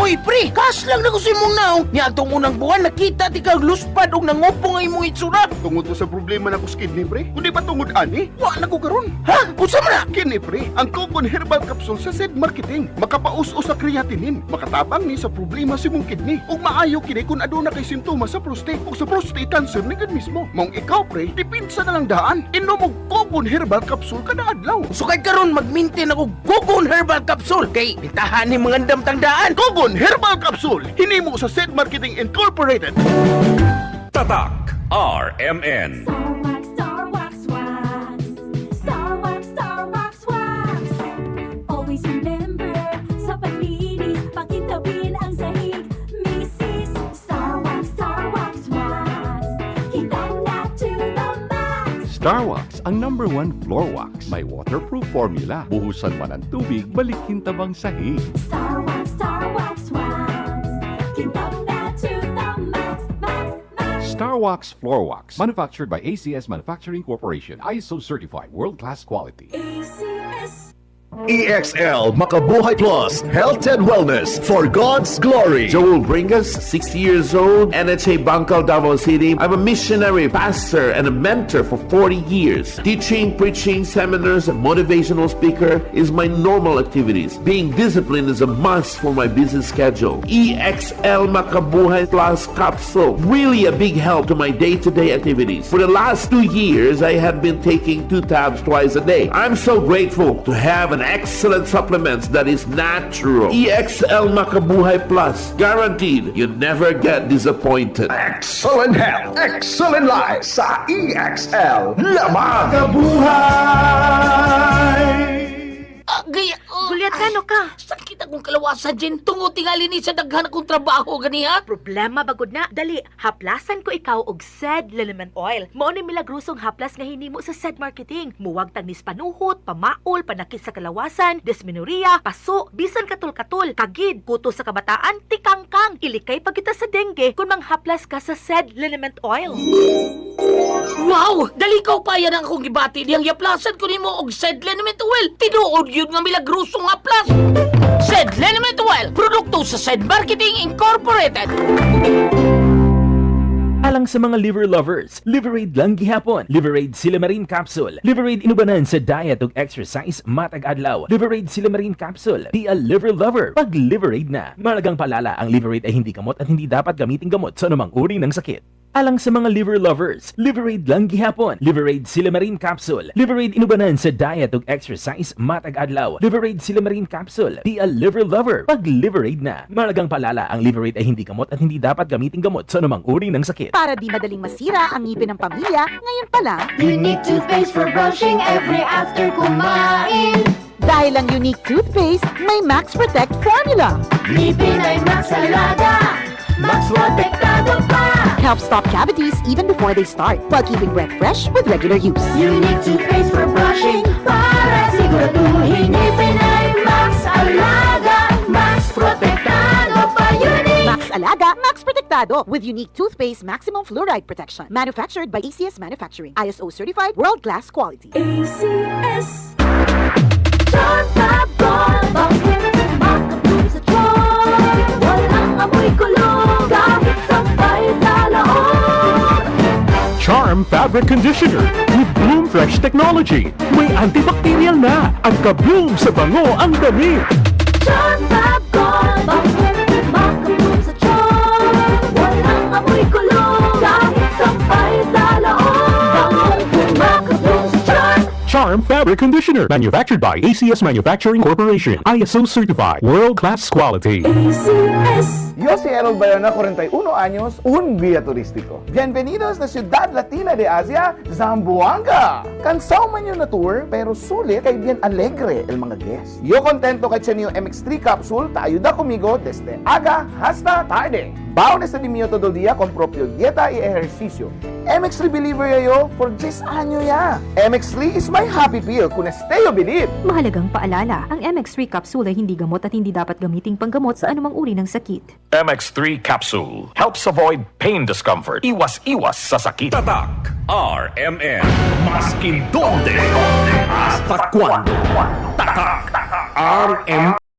Uy, pre, kas lang na ko si mong naong. Niya atong unang buwan, nakita ti kag luspad og nangopo nga imong itsura. Tungod to sa problema na ko sa kidney, pre. Kundi ba tungod ani? Wa na ko karon. Ha? Unsa man na? Kini, pre, ang Cogon Herbal Capsule sa Zed Marketing. Makapaus-us sa creatinine. Makatabang ni sa problema si mong kidney. Ug maayo kini kung aduna kay simptomas sa prostate ug sa prostate cancer ni gid mismo. Mong ikaw, pre, dipinsa na lang daan. Inom og Cogon Herbal Capsule kada adlaw. Sukad karon mag-maintain ako Cogon Herbal Capsule kay pintahan ni mga damtang daan. Cogon Herbal Capsule. Hinimo sa Zed Marketing Incorporated. Tatak RMN. Star Wax, Wax. Star Wax, Star Wax, Wax. Always remember, sa paglinis, pakitawin ang sahig. Mrs. Star Wax, Wax. Kitang na to the max. Star Wax, ang #1 floor wax. May waterproof formula. Buhusan man ang tubig, balikin tabang sahig. Star Wax, Wax. Kitang na to the max, max, max. Star Wax Floor Wax. Manufactured by ACS Manufacturing Corporation. ISO certified. World-class quality. ACS. EXL Makabuhay Plus Health and Wellness for God's Glory. Joel Bringas, 60 years old, NHA Bangkal, Davao City. I'm a missionary, pastor, and a mentor for 40 years. Teaching, preaching, seminars, and motivational speaker is my normal activities. Being disciplined is a must for my busy schedule. EXL Makabuhay Plus Capsule, really a big help to my day-to-day activities. For the last 2 years, I have been taking 2 tabs twice a day. I'm so grateful to have an excellent supplements that is natural. EXL Makabuhay Plus, guaranteed you never get disappointed. Excellent health, excellent life sa EXL Lamang Gaya, Gulyat ka, no ka? sakit akong kalawasan, Jen. Tungo tingali ni sa daghan akong trabaho, ganiha. Problema bagod na. Dali, haplasan ko ikaw og Zed Liniment Oil. Mao ni milagrosong haplas nga hinimo sa Zed Marketing. Muwag tagnis panuhot, pamaol, panakit sa kalawasan, dysmenorrhea, paso, bisan katul-katul, kagid, kuto sa kabataan, tikangkang. Ilikay pagkita sa dengue kung manghaplas ka sa Zed Liniment Oil. Wow! Dali ka pa yan ang akong gibati. Diyang yaplasan ko nimo og Zed Liniment Oil. Tinuod yun nga milagrosong haplas. Zed Liniment Oil, produkto sa Zed Marketing Incorporated. Alang sa mga liver lovers, Liverade lang gihapon. Liverade Silamarine Capsule. Liverade inubanan sa diet ug exercise matag adlaw. Liverade Silamarine Capsule. Be a liver lover. Pag Liverade na. Malagang palala, ang Liverade ay hindi gamot at hindi dapat gamiting gamot sa anumang uri ng sakit. Alang sa mga liver lovers, Liverade lang gihapon. Liverade Silamarine Capsule. Liverade inubanan sa diet ug exercise matag adlaw. Liverade Silamarine Capsule. Be a liver lover. Pag Liverade na. Malagang palala, ang Liverade ay hindi gamot at hindi dapat gamiting gamot sa anumang uri ng sakit. Para di madaling masira ang ngipin ng pamilya, ngayon pa lang, Unique toothpaste for brushing every after kumain. dahil ang unique toothpaste, may Max Protect formula. Ngipin ay Max Alaga. Max Protektado pa. Helps stop cavities even before they start, while keeping breath fresh with regular use. Unique toothpaste for brushing para siguraduhin ngipin ay Max Alaga. Max Protektado pa. Unique. Max Alaga, Max Protectado with unique toothpaste maximum fluoride protection. Manufactured by ACS Manufacturing. ISO certified world-class quality. ACS. John Pabon. Bakit makabloom sa John? Walang amoy kulong kahit sampay sa laon. Charm Fabric Conditioner with Bloom Fresh Technology. May antibacterial na at ka-bloom sa bango ang damit. John Pabon. Bakit makabloom sa John? Walang amoy kulong kahit sampay sa laon. Makabloom sa John. Charm Fabric Conditioner. Manufactured by ACS Manufacturing Corporation. ISO certified. World-class quality. ACS. Yo si Errol Bayona, 41 años, un guía turístico. Bienvenidos na Ciudad Latina de Asia, Zamboanga! Kansaw man yung na tour, pero sulit kay bien alegre el mga guests. Yo contento kay Chenio MX3 Capsule, ta ayuda conmigo desde aga hasta tarde. Baon este mío todo el día con propio dieta y ejercicio. MX3 believer yo por 10 años ya. MX3 is my happy pill kung esteo believe. Mahalagang paalala, ang MX3 capsule ay hindi gamot at hindi dapat gamiting panggamot sa anumang uri ng sakit. MX3 Capsule helps avoid pain discomfort. Iwas-iwas sa sakit. Tatak RMN. Maskin donde hasta cuando. Tatak RMN.